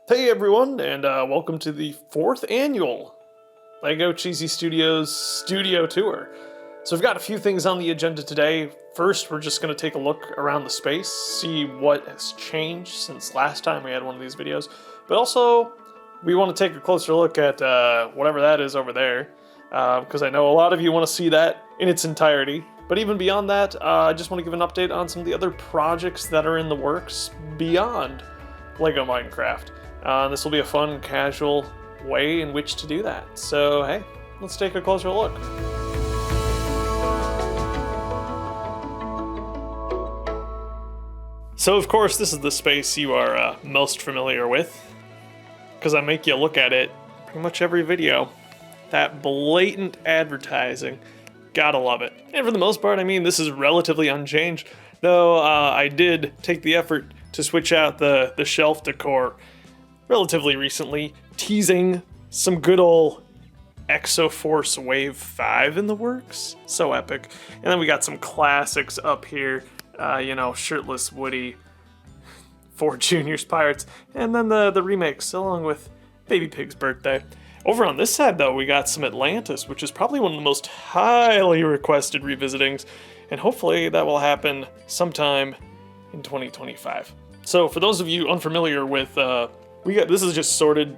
Hey everyone, and welcome to the 4th annual LEGO Cheesy Studios Studio Tour. So we've got a few things on the agenda today. First, we're just going to take a look around the space, see what has changed since last time we had one of these videos. But also, we want to take a closer look at whatever that is over there, because I know a lot of you want to see that in its entirety. But even beyond that, I just want to give an update on some of the other projects that are in the works beyond LEGO Minecraft. This will be a fun, casual way in which to do that. So, hey, let's take a closer look. So, of course, this is the space you are most familiar with, because I make you look at it pretty much every video. That blatant advertising. Gotta love it. And for the most part, I mean, this is relatively unchanged, though I did take the effort to switch out the shelf decor relatively recently, teasing some good old Exoforce Wave 5 in the works. So epic. And then we got some classics up here, Shirtless Woody, 4 Juniors Pirates, and then the remakes along with Baby Pig's Birthday. Over on this side, though, we got some Atlantis, which is probably one of the most highly requested revisitings, and hopefully that will happen sometime in 2025. So for those of you unfamiliar with this is just sorted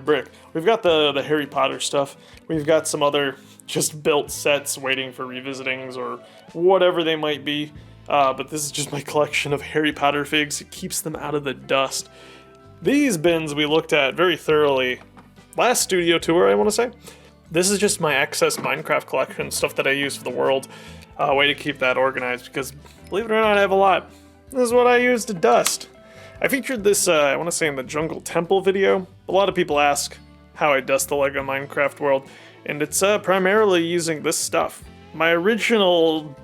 brick. We've got the Harry Potter stuff. We've got some other just built sets waiting for revisitings or whatever they might be. But this is just my collection of Harry Potter figs. It keeps them out of the dust. These bins we looked at very thoroughly last studio tour, I want to say. This is just my excess Minecraft collection, stuff that I use for the world. Way to keep that organized because, believe it or not, I have a lot. This is what I use to dust. I featured this, I want to say in the Jungle Temple video. A lot of people ask how I dust the LEGO Minecraft world, and it's primarily using this stuff. My original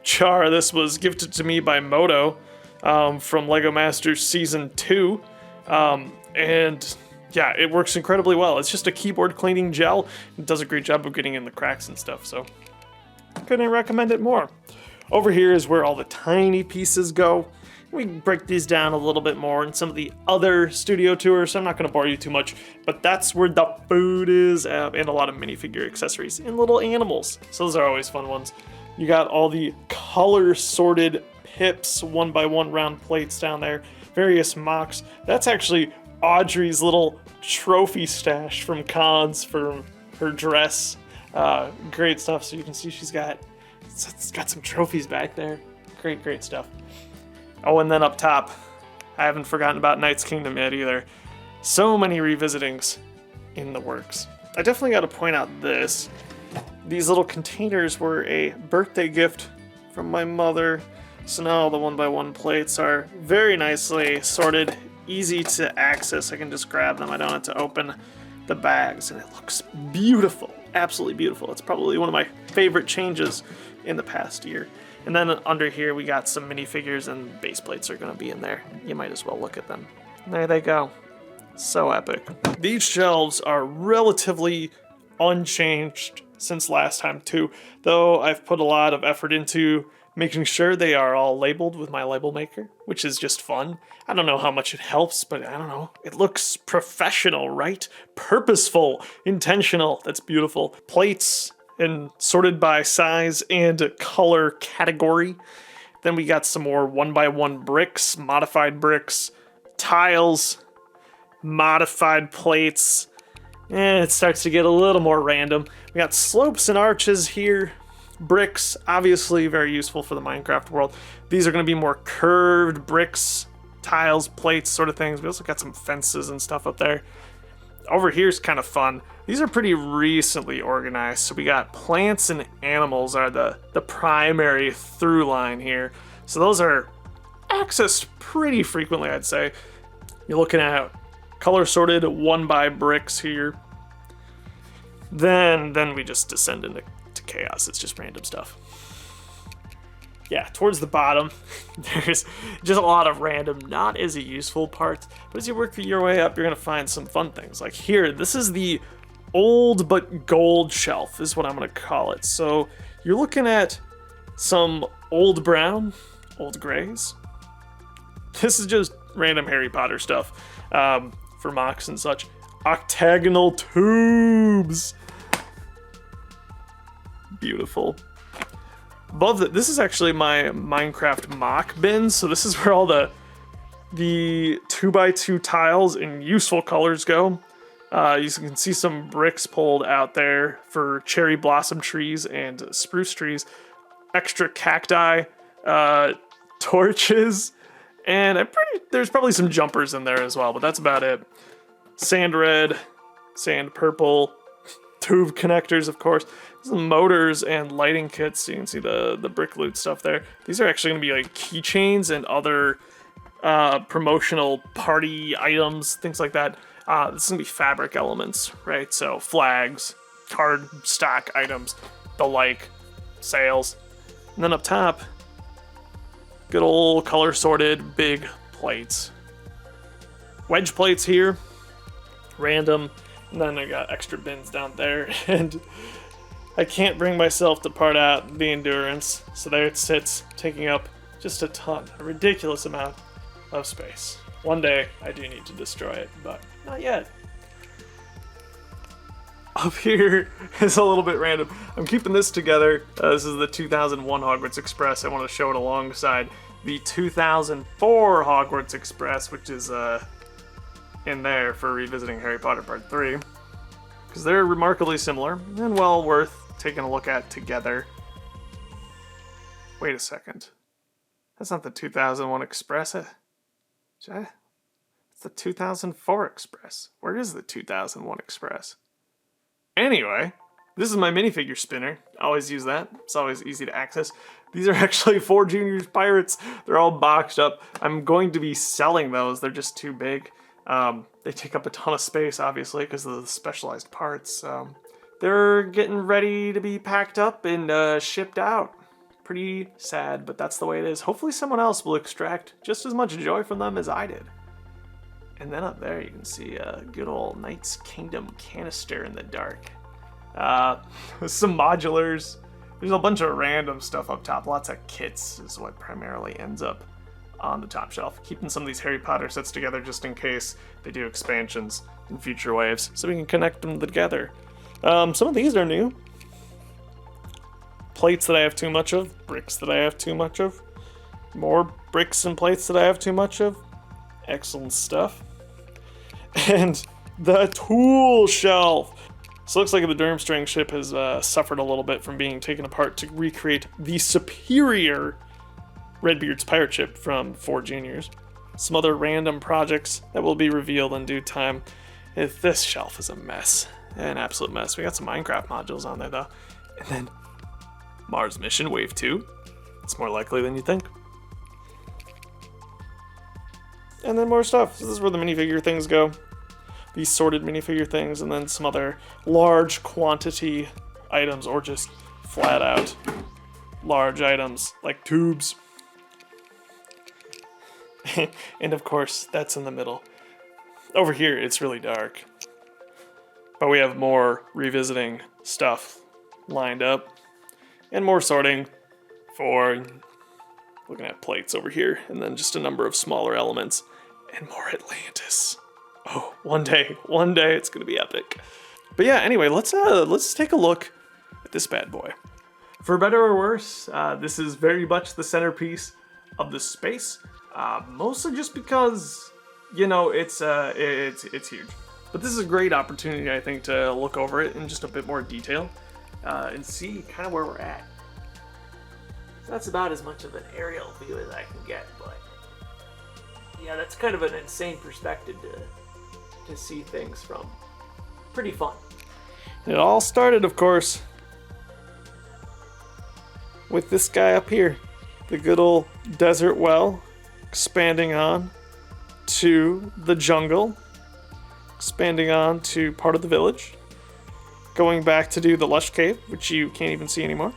jar, this was gifted to me by Moto from LEGO Masters Season 2, and yeah, it works incredibly well. It's just a keyboard cleaning gel. It does a great job of getting in the cracks and stuff, so couldn't recommend it more. Over here is where all the tiny pieces go. We break these down a little bit more in some of the other studio tours, so I'm not going to bore you too much, but that's where the food is, and a lot of minifigure accessories and little animals. So those are always fun ones. You got all the color-sorted pips, 1x1 round plates down there, various mocks. That's actually Audrey's little trophy stash from Cons for her dress. Great stuff, so you can see it's got some trophies back there. Great stuff. Oh, and then up top, I haven't forgotten about Knight's Kingdom yet either. So many revisitings in the works. I definitely got to point out this. These little containers were a birthday gift from my mother. So now the 1x1 plates are very nicely sorted, easy to access. I can just grab them. I don't have to open the bags, and it looks beautiful. Absolutely beautiful. It's probably one of my favorite changes in the past year. And then under here we got some minifigures, and base plates are going to be in there. You might as well look at them. There they go. So epic. These shelves are relatively unchanged since last time too, though I've put a lot of effort into making sure they are all labeled with my label maker, which is just fun. I don't know how much it helps, but I don't know. It looks professional, right? Purposeful, intentional. That's beautiful. Plates and sorted by size and color category. Then we got some more 1x1 bricks, modified bricks, tiles, modified plates. And it starts to get a little more random. We got slopes and arches here. Bricks, obviously very useful for the Minecraft world. These are going to be more curved bricks, tiles, plates, sort of things. We also got some fences and stuff up there. Over here is kind of fun. These are pretty recently organized. So we got plants and animals are the primary through line here. So those are accessed pretty frequently, I'd say. You're looking at color sorted 1x bricks here. Then we just descend into chaos. It's just random stuff. Yeah, towards the bottom, there's just a lot of random, not as useful parts. But as you work your way up, you're going to find some fun things. Like here, this is the old but gold shelf, is what I'm going to call it. So you're looking at some old brown, old grays. This is just random Harry Potter stuff. for mocks and such. Octagonal tubes. Beautiful. Above that, this is actually my Minecraft mock bin. So this is where all the 2x2 tiles in useful colors go. You can see some bricks pulled out there for cherry blossom trees and spruce trees. Extra cacti, torches, and there's probably some jumpers in there as well, but that's about it. Sand red, sand purple, tube connectors, of course. Some motors and lighting kits, so you can see the brick loot stuff there. These are actually going to be like keychains and other promotional party items, things like that. This is going to be fabric elements, right? So flags, card stock items, the like, sales. And then up top, good old color sorted big plates. Wedge plates here, random. And then I got extra bins down there, and I can't bring myself to part out the endurance, so there it sits, taking up just a ridiculous amount of space. One day, I do need to destroy it, but not yet. Up here is a little bit random. I'm keeping this together. This is the 2001 Hogwarts Express. I want to show it alongside the 2004 Hogwarts Express, which is in there for revisiting Harry Potter Part 3. Because they're remarkably similar and well worth taking a look at together. Wait a second. That's not the 2001 Express. It's the 2004 Express. Where is the 2001 Express? Anyway, this is my minifigure spinner. I always use that. It's always easy to access. These are actually 4 Juniors Pirates. They're all boxed up. I'm going to be selling those. They're just too big. They take up a ton of space, obviously, because of the specialized parts. They're getting ready to be packed up and shipped out. Pretty sad, but that's the way it is. Hopefully someone else will extract just as much joy from them as I did. And then up there you can see a good old Knights Kingdom canister in the dark. Some modulars. There's a bunch of random stuff up top. Lots of kits is what primarily ends up on the top shelf. Keeping some of these Harry Potter sets together just in case they do expansions in future waves, so we can connect them together. Some of these are new. Plates that I have too much of, bricks that I have too much of, more bricks and plates that I have too much of. Excellent stuff. And the tool shelf. So it looks like the Durmstrang ship has suffered a little bit from being taken apart to recreate the superior Redbeard's pirate ship from 4 Juniors. Some other random projects that will be revealed in due time. This shelf is a mess, an absolute mess. We got some Minecraft modules on there though. And then Mars Mission Wave 2. It's more likely than you think. And then more stuff. So this is where the minifigure things go. These sorted minifigure things, and then some other large quantity items, or just flat out large items like tubes. And of course, that's in the middle. Over here, it's really dark. But we have more revisiting stuff lined up. And more sorting for looking at plates over here. And then just a number of smaller elements. And more Atlantis. Oh, one day it's gonna be epic. But yeah, anyway, let's take a look at this bad boy. For better or worse, this is very much the centerpiece of the space. Mostly just because, you know, it's huge. But this is a great opportunity, I think, to look over it in just a bit more detail and see kind of where we're at. So that's about as much of an aerial view as I can get, but yeah, that's kind of an insane perspective to see things from. Pretty fun. It all started, of course, with this guy up here. The good old desert well, expanding on to the jungle, expanding on to part of the village, going back to do the lush cave, which you can't even see anymore,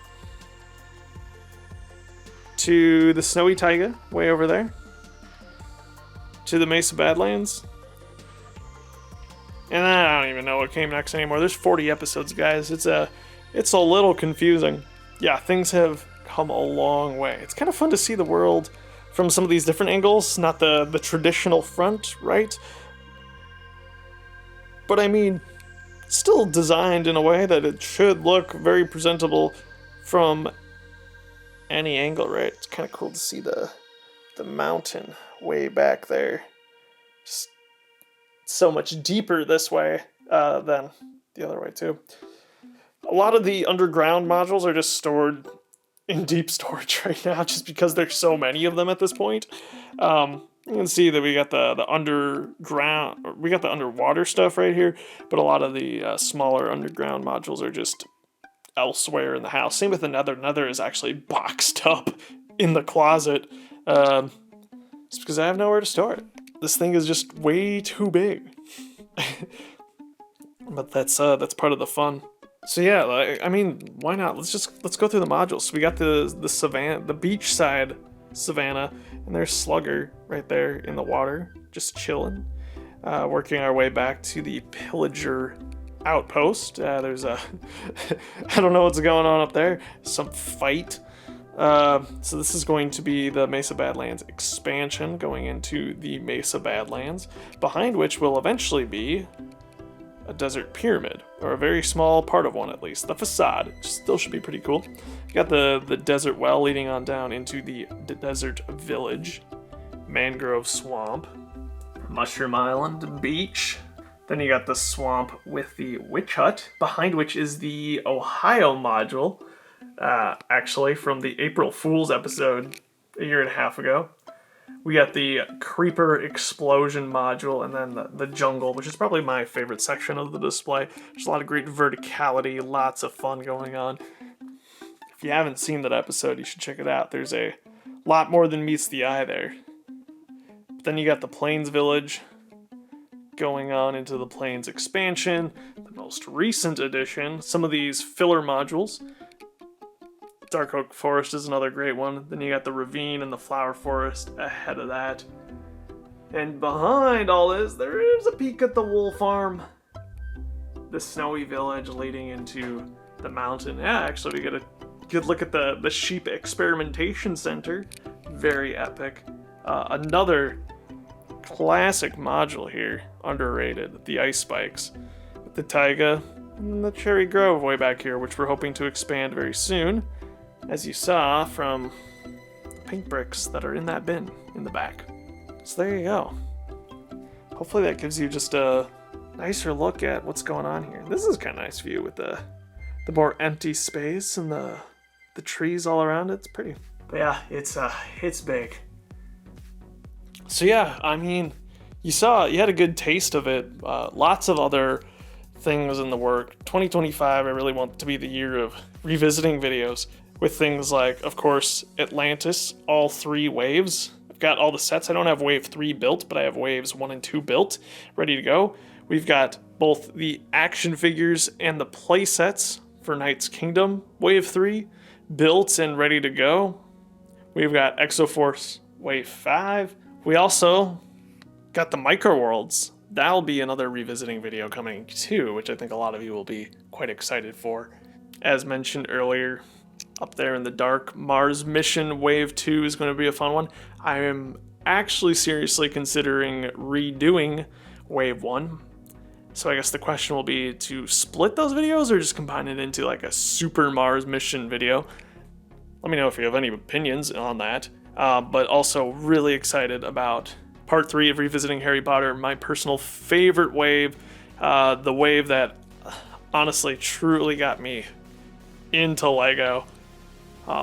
to the snowy taiga way over there, to the Mesa Badlands, and I don't even know what came next anymore. There's 40 episodes, guys. It's a little confusing. Yeah, things have come a long way. It's kind of fun to see the world from some of these different angles, not the traditional front, right? but I mean, still designed in a way that it should look very presentable from any angle, right? It's kind of cool to see the mountain way back there. Just so much deeper this way than the other way too. A lot of the underground modules are just stored in deep storage right now, just because there's so many of them at this point. You can see that we got the underground, we got the underwater stuff right here, but a lot of the smaller underground modules are just elsewhere in the house. Same with the Nether. Nether is actually boxed up in the closet, just because I have nowhere to store it. This thing is just way too big. But that's part of the fun. So yeah, I mean, why not? Let's go through the modules. So we got the savannah, the beachside savannah, and there's Slugger right there in the water, just chilling. Working our way back to the Pillager outpost. There's a I don't know what's going on up there. Some fight. So this is going to be the Mesa Badlands expansion going into the Mesa Badlands, behind which will eventually be a desert pyramid, or a very small part of one at least. The facade, which still should be pretty cool. You got the desert well leading on down into the desert village, mangrove swamp, Mushroom Island beach. Then you got the swamp with the witch hut, behind which is the Ohio module, actually from the April Fool's episode a year and a half ago. We got the creeper explosion module, and then the jungle, which is probably my favorite section of the display. There's a lot of great verticality, lots of fun going on. If you haven't seen that episode, you should check it out. There's a lot more than meets the eye there. But then you got the Plains Village going on into the Plains expansion, the most recent addition. Some of these filler modules. Dark Oak Forest is another great one. Then you got the Ravine and the Flower Forest ahead of that. And behind all this, there is a peek at the Wool Farm. The Snowy Village leading into the mountain. Yeah, actually we get a good look at the Sheep Experimentation Center. Very epic. Another classic module here, underrated. The Ice Spikes. With the Taiga and the Cherry Grove way back here, which we're hoping to expand very soon, as you saw from the pink bricks that are in that bin in the back. So there you go. Hopefully that gives you just a nicer look at what's going on here. This is kind of nice view with the more empty space and the trees all around it. It's pretty. But yeah, it's big. So yeah, I mean, you had a good taste of it. Lots of other things in the work. 2025, I really want to be the year of revisiting videos with things like, of course, Atlantis, all 3 waves. I've got all the sets. I don't have wave 3 built, but I have waves 1 and 2 built, ready to go. We've got both the action figures and the play sets for Knight's Kingdom wave 3 built and ready to go. We've got Exoforce wave 5. We also got the Micro Worlds. That'll be another revisiting video coming too, which I think a lot of you will be quite excited for. As mentioned earlier, up there in the dark, Mars Mission Wave 2 is going to be a fun one. I am actually seriously considering redoing Wave 1. So I guess the question will be to split those videos or just combine it into like a Super Mars Mission video. Let me know if you have any opinions on that. But also really excited about Part 3 of Revisiting Harry Potter, my personal favorite wave. The wave that honestly truly got me into LEGO.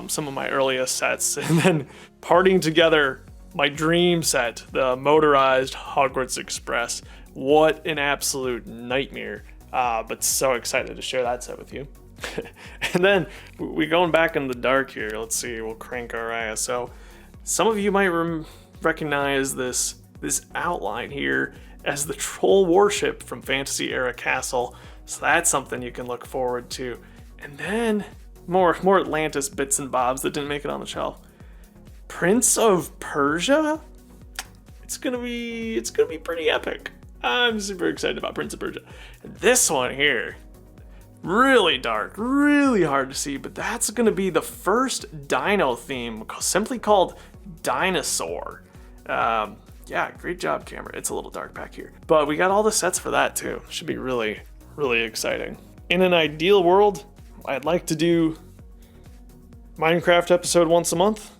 Some of my earliest sets, and then parting together my dream set, the motorized Hogwarts Express. What an absolute nightmare, but so excited to share that set with you. And then we're going back in the dark here. Let's see, we'll crank our ISO. Some of you might recognize this outline here as the Troll Warship from Fantasy Era Castle, so that's something you can look forward to. And then more Atlantis bits and bobs that didn't make it on the shelf. Prince of Persia? It's gonna be pretty epic. I'm super excited about Prince of Persia. And this one here, really dark, really hard to see, but that's gonna be the first dino theme, simply called Dinosaur. Yeah, great job, camera. It's a little dark back here. But we got all the sets for that too. Should be really, really exciting. In an ideal world, I'd like to do Minecraft episode once a month,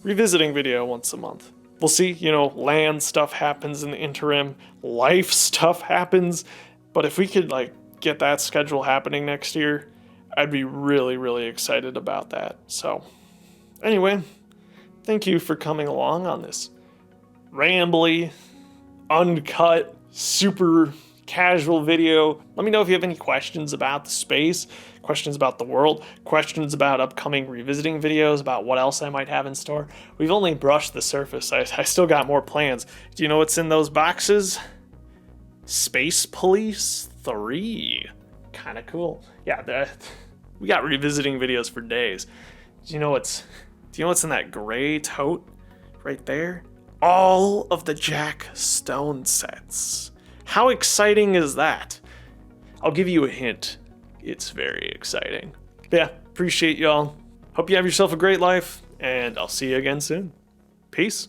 revisiting video once a month. We'll see, you know, land stuff happens in the interim, life stuff happens, but if we could like get that schedule happening next year, I'd be really, really excited about that. So anyway, thank you for coming along on this rambly, uncut, super casual video. Let me know if you have any questions about the space, questions about the world, questions about upcoming revisiting videos, about what else I might have in store. We've only brushed the surface. I still got more plans. Do you know what's in those boxes? Space Police 3. Kind of cool. Yeah, we got revisiting videos for days. Do you know what's in that gray tote right there? All of the Jack Stone sets. How exciting is that? I'll give you a hint. It's very exciting. Yeah, appreciate y'all. Hope you have yourself a great life, and I'll see you again soon. Peace.